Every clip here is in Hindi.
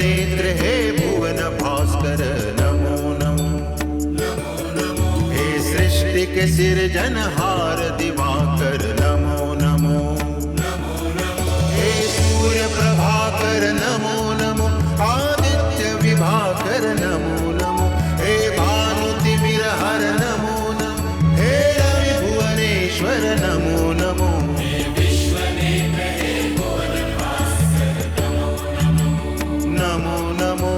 नेत्र हे भुवन भास्कर नमो नमो। हे सृष्टि के सिरजनहार दिवाकर नमो नमो। हे सूर्य प्रभाकर नमो नमो। आदित्य विभाकर नमो नमो। हे भानुतिमिरहर नमो नमो। हे रवि भुवनेश्वर नमो नमो। नमो नमो।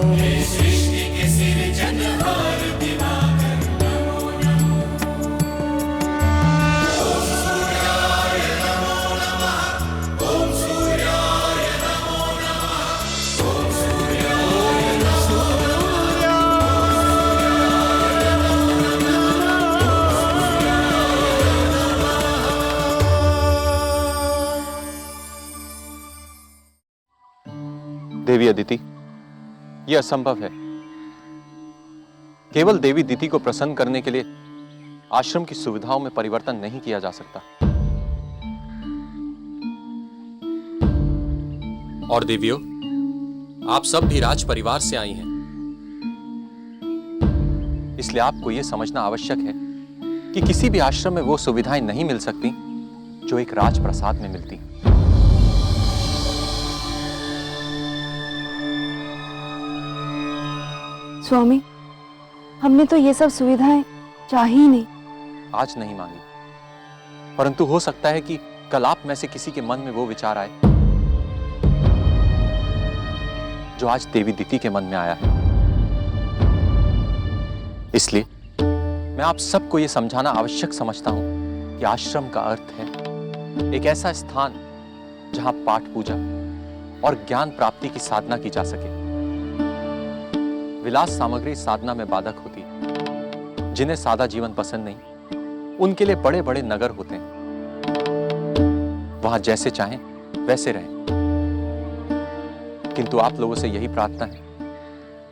सृष्टि के सिरजनहार दिवाकर नमो नमो। ओम सूर्याय नमो नमः। ओम सूर्याय नमो नमः। ओम सूर्याय नमो देवी अदिति, यह असंभव है। केवल देवी दिति को प्रसन्न करने के लिए आश्रम की सुविधाओं में परिवर्तन नहीं किया जा सकता। और देवियों, आप सब भी राज परिवार से आई हैं, इसलिए आपको यह समझना आवश्यक है कि किसी भी आश्रम में वो सुविधाएं नहीं मिल सकती जो एक राजप्रसाद में मिलती। स्वामी, हमने तो ये सब सुविधाएं चाही ही नहीं। आज नहीं मांगी, परंतु हो सकता है कि कल आप में से किसी के मन में वो विचार आए जो आज देवी दिति के मन में आया है। इसलिए मैं आप सबको यह समझाना आवश्यक समझता हूं कि आश्रम का अर्थ है एक ऐसा स्थान जहां पाठ पूजा और ज्ञान प्राप्ति की साधना की जा सके। विलास सामग्री साधना में बाधक होती है। जिन्हें सादा जीवन पसंद नहीं, उनके लिए बड़े बड़े नगर होते हैं, वहां जैसे चाहें वैसे रहें। किंतु आप लोगों से यही प्रार्थना है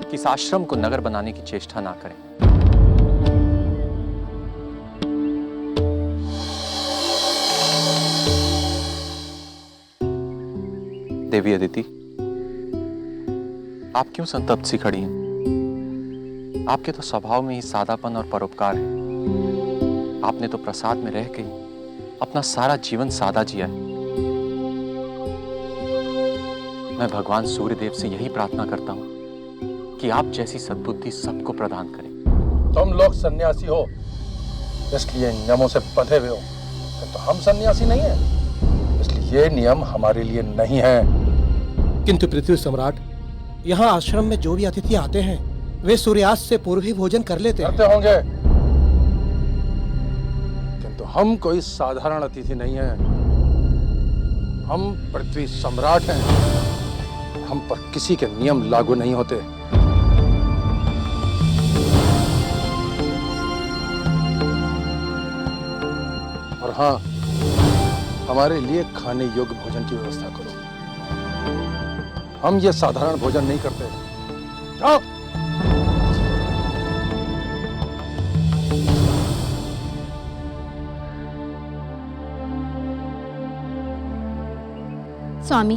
कि इस आश्रम को नगर बनाने की चेष्टा ना करें। देवी अदिति, आप क्यों संतप्त सी खड़ी हैं? आपके तो स्वभाव में ही सादापन और परोपकार है। आपने तो प्रसाद में रह के अपना सारा जीवन सादा जिया है। मैं भगवान सूर्यदेव से यही प्रार्थना करता हूं कि आप जैसी सद्बुद्धि सबको प्रदान करें। तुम लोग सन्यासी हो, इसलिए नियमों से बंधे हुए हो, तो हम सन्यासी नहीं हैं, इसलिए ये नियम हमारे लिए नहीं है। किंतु पृथ्वी सम्राट, यहाँ आश्रम में जो भी अतिथि आते हैं वे सूर्यास्त से पूर्व ही भोजन कर लेते होंगे, किंतु हम कोई साधारण अतिथि नहीं हैं। हम पृथ्वी सम्राट हैं। हम पर किसी के नियम लागू नहीं होते। और हाँ, हमारे लिए खाने योग्य भोजन की व्यवस्था करो। हम ये साधारण भोजन नहीं करते। जाओ। स्वामी,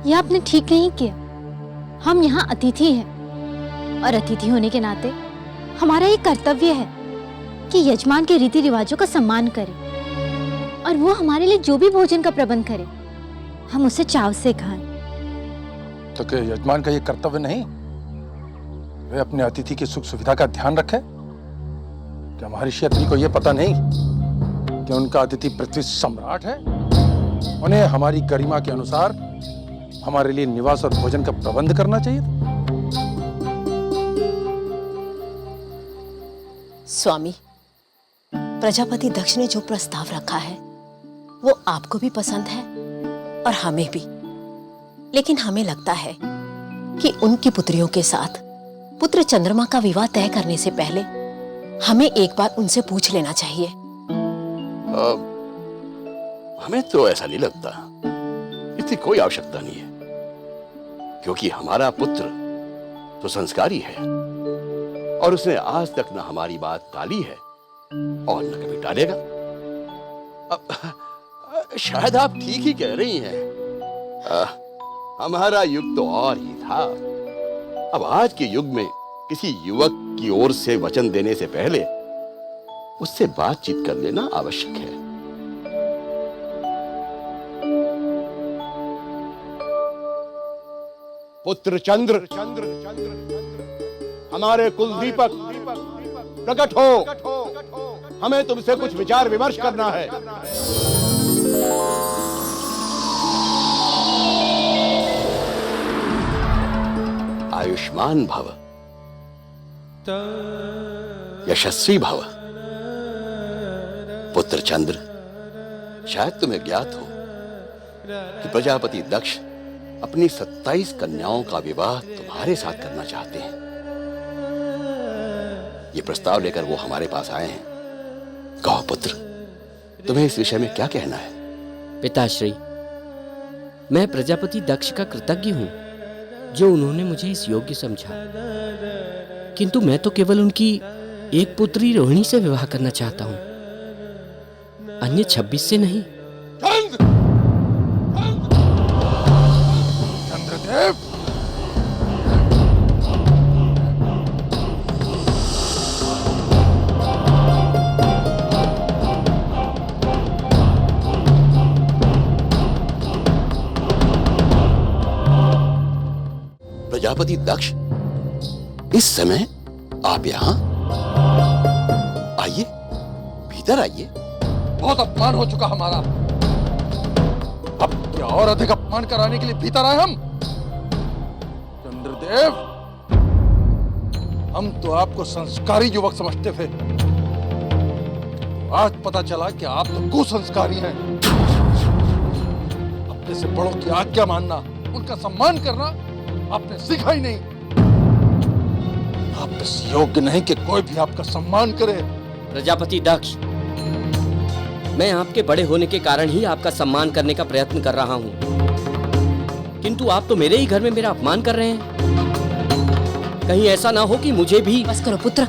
यह आपने ठीक नहीं किया। हम यहाँ अतिथि हैं और अतिथि होने के नाते हमारा ये कर्तव्य है कि यजमान के रीति रिवाजों का सम्मान करें और वो हमारे लिए जो भी भोजन का प्रबंध करे हम उसे चाव से खाएं। तो क्या यजमान का ये कर्तव्य नहीं? वे अपने अतिथि की सुख सुविधा का ध्यान रखे। क्या महर्षि अत्रि को यह पता नहीं कि उनका अतिथि पृथ्वी सम्राट है? उन्हें हमारी गरिमा के अनुसार हमारे लिए निवास और भोजन का प्रबंध करना चाहिए। स्वामी, प्रजापति दक्ष ने जो प्रस्ताव रखा है वो आपको भी पसंद है और हमें भी, लेकिन हमें लगता है कि उनकी पुत्रियों के साथ पुत्र चंद्रमा का विवाह तय करने से पहले हमें एक बार उनसे पूछ लेना चाहिए। हमें तो ऐसा नहीं लगता। इसकी कोई आवश्यकता नहीं है, क्योंकि हमारा पुत्र तो संस्कारी है और उसने आज तक न हमारी बात टाली है और न कभी टालेगा। शायद आप ठीक ही कह रही हैं। हमारा युग तो और ही था। था। अब आज के युग में किसी युवक की ओर से वचन देने से पहले उससे बातचीत कर लेना आवश्यक है। पुत्र चंद्र, हमारे कुल दीपक, प्रकट हो। हमें तुमसे कुछ विचार विमर्श करना है। आयुष्मान भव, यशस्वी भव। पुत्र चंद्र, शायद तुम्हें ज्ञात हो कि प्रजापति दक्ष अपनी 27 कन्याओं का विवाह तुम्हारे साथ करना चाहते हैं। ये प्रस्ताव लेकर वो हमारे पास आए हैं। कहो पुत्र, तुम्हें इस विषय में क्या कहना है? पिताश्री, मैं प्रजापति दक्ष का कृतज्ञ हूं जो उन्होंने मुझे इस योग्य समझा, किंतु मैं तो केवल उनकी एक पुत्री रोहिणी से विवाह करना चाहता हूं, अन्य 26 से नहीं। चंद्रदेव, प्रजापति दक्ष, इस समय आप यहां? आइए, भीतर आइए। बहुत अपमान हो चुका हमारा। अब क्या और अधिक अपमान कराने के लिए भीतर आए हम? चंद्रदेव, हम तो आपको संस्कारी युवक समझते थे, आज पता चला कि आप तो कुसंस्कारी हैं। अपने से बड़ों की आज्ञा मानना, उनका सम्मान करना आपने सीखा ही नहीं। आप इस योग्य नहीं कि कोई भी आपका सम्मान करे। प्रजापति दक्ष, मैं आपके बड़े होने के कारण ही आपका सम्मान करने का प्रयत्न कर रहा हूं, किंतु आप तो मेरे ही घर में मेरा अपमान कर रहे हैं। कहीं ऐसा ना हो कि मुझे भी। बस करो पुत्र,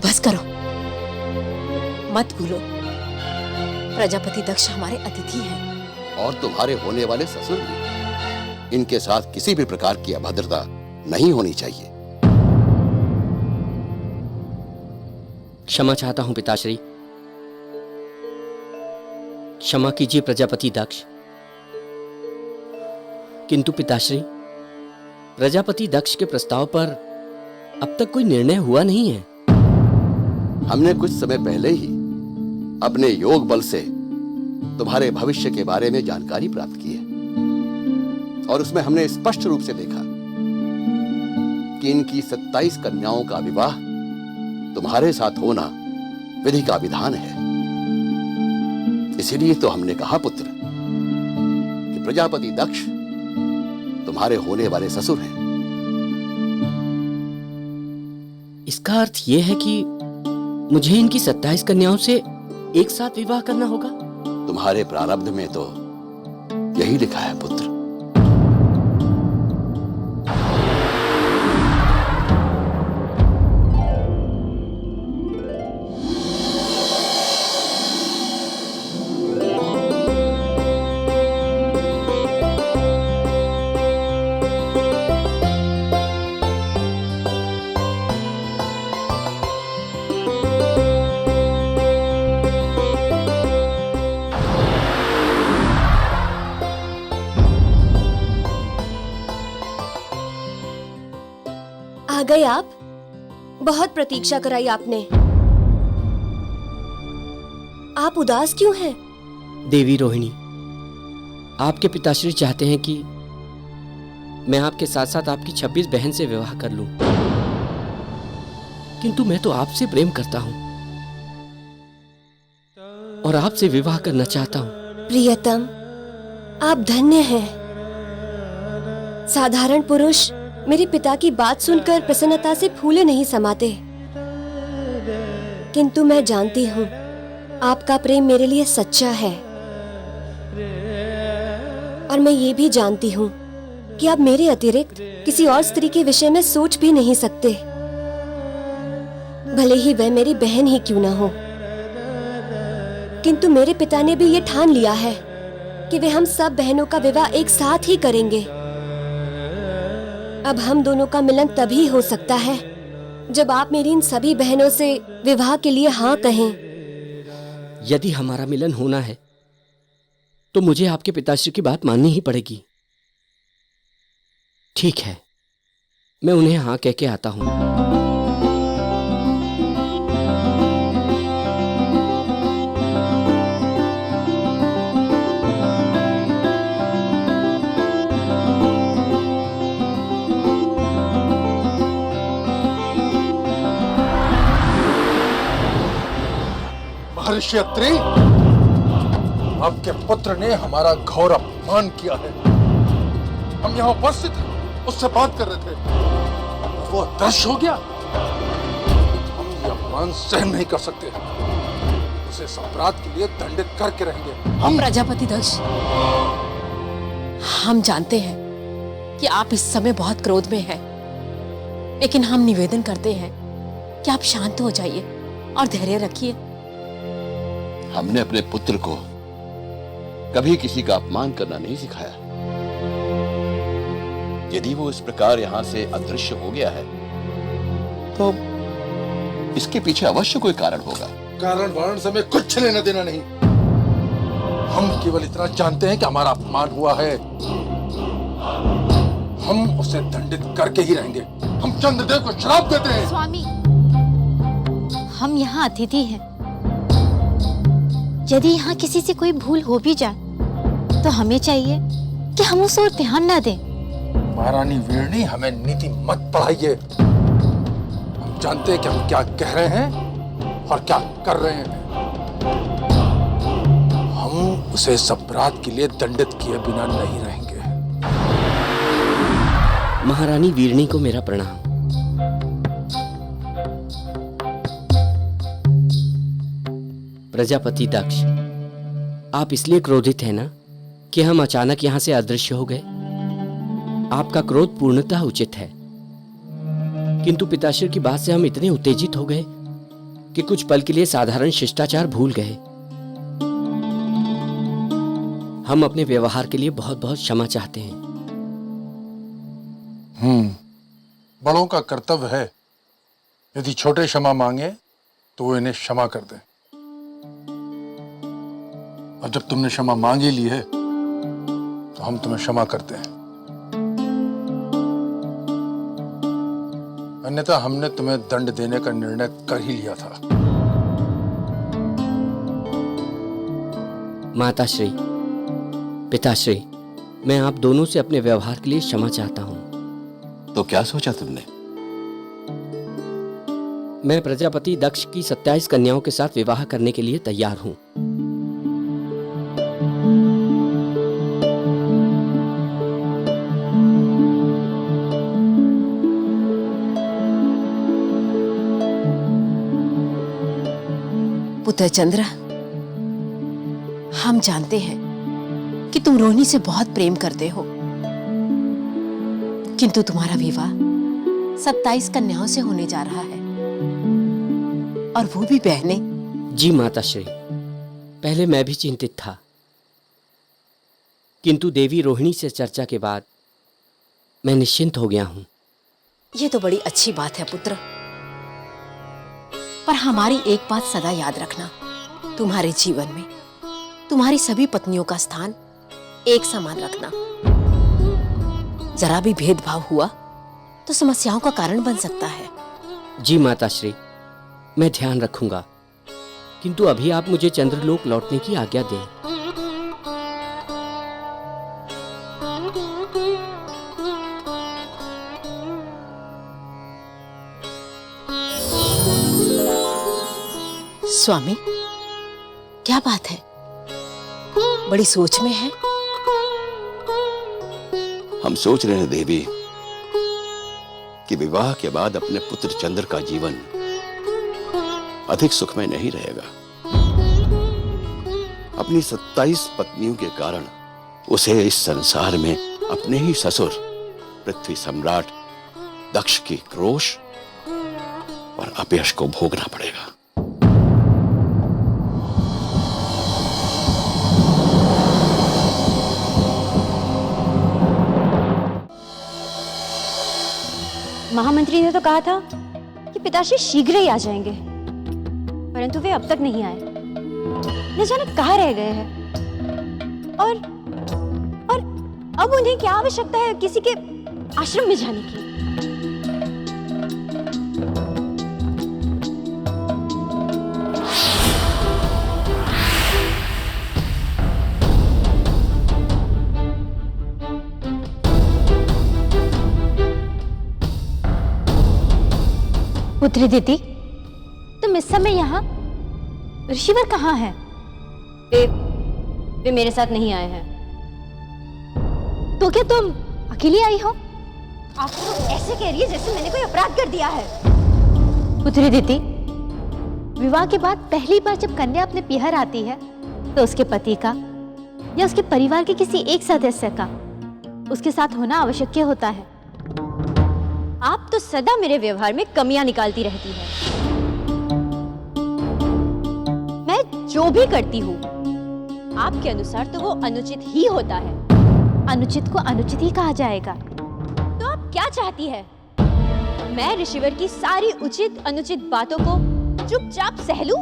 बस करो, मत भूलो प्रजापति दक्ष हमारे अतिथि हैं। और तुम्हारे होने वाले ससुर भी। इनके साथ किसी भी प्रकार की अभद्रता नहीं होनी चाहिए। क्षमा चाहता हूं पिताश्री, क्षमा कीजिए प्रजापति दक्ष। किंतु पिताश्री, प्रजापति दक्ष के प्रस्ताव पर अब तक कोई निर्णय हुआ नहीं है। हमने कुछ समय पहले ही अपने योग बल से तुम्हारे भविष्य के बारे में जानकारी प्राप्त की है, और उसमें हमने स्पष्ट रूप से देखा कि इनकी 27 कन्याओं का विवाह तुम्हारे साथ होना विधि का विधान है। इसीलिए तो हमने कहा पुत्र कि प्रजापति दक्ष तुम्हारे होने वाले ससुर हैं। इसका अर्थ यह है कि मुझे इनकी 27 कन्याओं से एक साथ विवाह करना होगा? तुम्हारे प्रारब्ध में तो यही लिखा है पुत्र। आ गए आप? बहुत प्रतीक्षा कराई आपने। आप उदास क्यों हैं? देवी रोहिणी, आपके पिताश्री चाहते हैं कि मैं आपके साथ साथ आपकी 26 बहन से विवाह कर लूं, किंतु मैं तो आपसे प्रेम करता हूं और आपसे विवाह करना चाहता हूं। प्रियतम, आप धन्य हैं। साधारण पुरुष मेरे पिता की बात सुनकर प्रसन्नता से फूले नहीं समाते, किंतु मैं जानती हूँ आपका प्रेम मेरे लिए सच्चा है, और मैं ये भी जानती हूँ कि आप मेरे अतिरिक्त किसी और स्त्री के विषय में सोच भी नहीं सकते, भले ही वह मेरी बहन ही क्यों ना हो। किंतु मेरे पिता ने भी ये ठान लिया है कि वे हम सब बहनों का विवाह एक साथ ही करेंगे। अब हम दोनों का मिलन तभी हो सकता है जब आप मेरी इन सभी बहनों से विवाह के लिए हाँ कहें। यदि हमारा मिलन होना है तो मुझे आपके पिताश्री की बात माननी ही पड़ेगी। ठीक है, मैं उन्हें हाँ कह के आता हूं। महर्षि अत्रि, आपके पुत्र ने हमारा घोर अपमान किया है। हम यहाँ उपस्थित हैं, उससे बात कर रहे थे, वो अदृश्य हो गया। हम ये अपमान सहन नहीं कर सकते, उसे सम्राट के लिए दंडित करके रहेंगे। हम प्रजापति दक्ष, हम जानते हैं कि आप इस समय बहुत क्रोध में हैं, लेकिन हम निवेदन करते हैं कि आप शांत हो जाइए और धैर्य रखिए। हमने अपने पुत्र को कभी किसी का अपमान करना नहीं सिखाया। यदि वो इस प्रकार यहां से अदृश्य हो गया है तो इसके पीछे अवश्य कोई कारण होगा। कारण वारण से हमें कुछ लेना देना नहीं। हम केवल इतना जानते हैं कि हमारा अपमान हुआ है, हम उसे दंडित करके ही रहेंगे। हम चंद्रदेव को श्राप देते हैं। स्वामी, हम यहाँ अतिथि हैं। यदि यहाँ किसी से कोई भूल हो भी जाए तो हमें चाहिए कि हम उस ओर ध्यान न दें। महारानी वीरणी, हमें नीति मत पढ़ाइए। हम जानते हैं कि हम क्या कह रहे हैं और क्या कर रहे हैं। हम उसे सम्राट के लिए दंडित किए बिना नहीं रहेंगे। महारानी वीरणी को मेरा प्रणाम। प्रजापति दक्ष, आप इसलिए क्रोधित हैं ना कि हम अचानक यहां से अदृश्य हो गए? आपका क्रोध पूर्णतः उचित है, किंतु पिताश्री की बात से हम इतने उत्तेजित हो गए कि कुछ पल के लिए साधारण शिष्टाचार भूल गए। हम अपने व्यवहार के लिए बहुत बहुत क्षमा चाहते हैं। बड़ों का कर्तव्य है, यदि छोटे क्षमा मांगे तो वो इन्हें क्षमा कर दें। और जब तुमने क्षमा मांग ही ली है तो हम तुम्हें क्षमा करते हैं। अन्यथा हमने तुम्हें दंड देने का निर्णय कर ही लिया था। माताश्री, पिताश्री, मैं आप दोनों से अपने व्यवहार के लिए क्षमा चाहता हूं। तो क्या सोचा तुमने? मैं प्रजापति दक्ष की 27 कन्याओं के साथ विवाह करने के लिए तैयार हूं। पुत्र चंद्र, हम जानते हैं कि तुम रोहिणी से बहुत प्रेम करते हो, किंतु तुम्हारा विवाह 27 कन्याओं से होने जा रहा है, और वो भी बहनें। जी माताश्री, पहले मैं भी चिंतित था, किंतु देवी रोहिणी से चर्चा के बाद मैं निश्चिंत हो गया हूं। ये तो बड़ी अच्छी बात है पुत्र, पर हमारी एक बात सदा याद रखना, तुम्हारे जीवन में तुम्हारी सभी पत्नियों का स्थान एक समान रखना। जरा भी भेदभाव हुआ तो समस्याओं का कारण बन सकता है। जी माताश्री, मैं ध्यान रखूंगा, किंतु अभी आप मुझे चंद्रलोक लौटने की आज्ञा दें। स्वामी, क्या बात है? बड़ी सोच में है। हम सोच रहे हैं देवी कि विवाह के बाद अपने पुत्र चंद्र का जीवन अधिक सुखमय नहीं रहेगा। अपनी 27 पत्नियों के कारण उसे इस संसार में अपने ही ससुर पृथ्वी सम्राट दक्ष की क्रोश और अपयश को भोगना पड़ेगा। महामंत्री ने तो कहा था कि पिताश्री शीघ्र ही आ जाएंगे, परंतु वे अब तक नहीं आए। न जाने कहाँ रह गए हैं। और अब उन्हें क्या आवश्यकता है किसी के आश्रम में जाने की? पुत्री दीदी, तुम इस समय यहाँ? ऋषिवर कहाँ है? वे मेरे साथ नहीं आए हैं। तो क्या तुम अकेली आई हो? आप तो ऐसे कह रही है जैसे मैंने कोई अपराध कर दिया है। पुत्री दीदी, विवाह के बाद पहली बार जब कन्या अपने पिहर आती है तो उसके पति का या उसके परिवार के किसी एक सदस्य का उसके साथ होना आवश्यक होता है। आप तो सदा मेरे व्यवहार में कमियां निकालती रहती हैं। मैं जो भी करती हूँ आपके अनुसार तो वो अनुचित ही होता है। अनुचित को अनुचित ही कहा जाएगा। तो आप क्या चाहती है? मैं ऋषिवर की सारी उचित अनुचित बातों को चुपचाप सह लूं?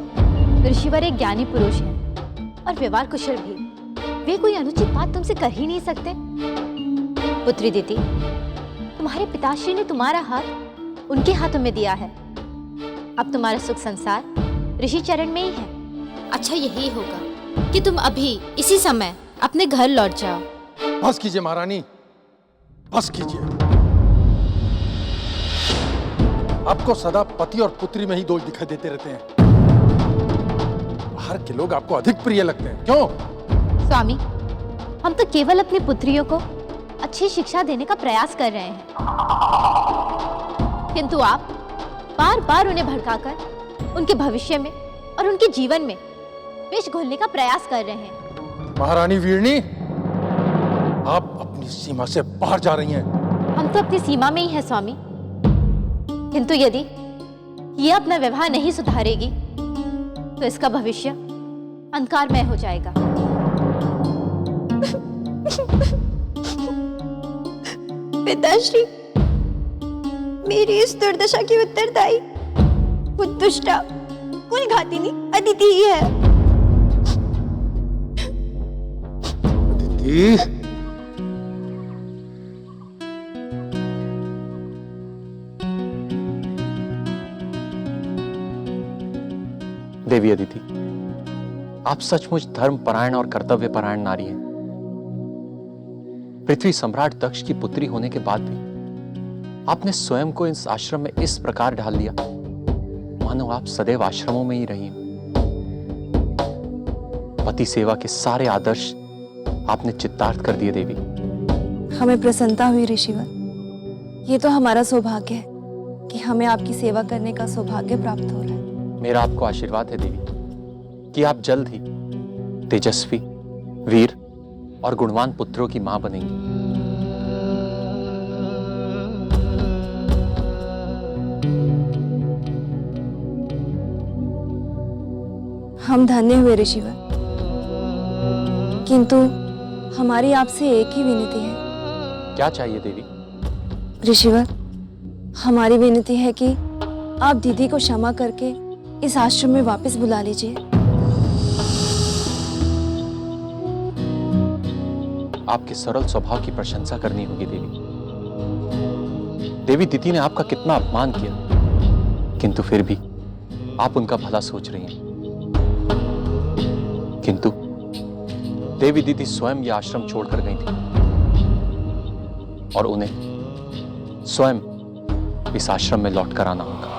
ऋषिवर एक ज्ञानी पुरुष है और व्यवहार कुशल भी। वे कोई अनुचित बात तुमसे कर ही नहीं सकते। पुत्री दीदी, तुम्हारे पिताश्री ने तुम्हारा हाथ उनके हाथों में दिया है। अब तुम्हारा सुख संसार ऋषि चरण में ही है। अच्छा यही होगा कि तुम अभी इसी समय अपने घर लौट जाओ। बस कीजिए महारानी, बस कीजिए। आपको सदा पति और पुत्री में ही दोष दिखाई देते रहते हैं। बाहर के लोग आपको अधिक प्रिय लगते हैं, क्यों? स्वामी, हम तो केवल अपनी पुत्रियों को अच्छी शिक्षा देने का प्रयास कर रहे हैं, किंतु आप बार बार उन्हें भड़काकर उनके भविष्य में और उनके जीवन में विष घोलने का प्रयास कर रहे हैं। महारानी वीरनी, आप अपनी सीमा से बाहर जा रही हैं। हम तो अपनी सीमा में ही हैं स्वामी, किंतु यदि ये अपना व्यवहार नहीं सुधारेगी तो इसका भविष्य अंधकारमय हो जाएगा। पिताश्री, मेरी इस दुर्दशा की उत्तरदायी वो दुष्टा कुलघातिनी अदिति ही है। अदिति, देवी अदिति, आप सचमुच धर्मपरायण और कर्तव्यपरायण नारी हैं। पृथ्वी सम्राट दक्ष की पुत्री होने के बाद भी आपने स्वयं को इस आश्रम में इस प्रकार ढाल लिया मानो आप सदैव आश्रमों में ही रही हैं। पति सेवा के सारे आदर्श आपने चित्तार्थ कर दिए देवी। हमें प्रसन्नता हुई ऋषिवर। ये तो हमारा सौभाग्य है कि हमें आपकी सेवा करने का सौभाग्य प्राप्त हो रहा है। मेरा आपको आशीर्वाद है देवी कि आप जल्द ही तेजस्वी, वीर और गुणवान पुत्रों की मां बनेंगी। हम धन्य हुए ऋषिवर, किंतु हमारी आपसे एक ही विनती है। क्या चाहिए देवी? ऋषिवर, हमारी विनती है कि आप दीदी को क्षमा करके इस आश्रम में वापस बुला लीजिए। आपके सरल स्वभाव की प्रशंसा करनी होगी देवी। देवी दीदी ने आपका कितना अपमान किया, किंतु फिर भी आप उनका भला सोच रही हैं। किंतु देवी दीदी स्वयं यह आश्रम छोड़कर गई थी और उन्हें स्वयं इस आश्रम में लौट कर आना होगा।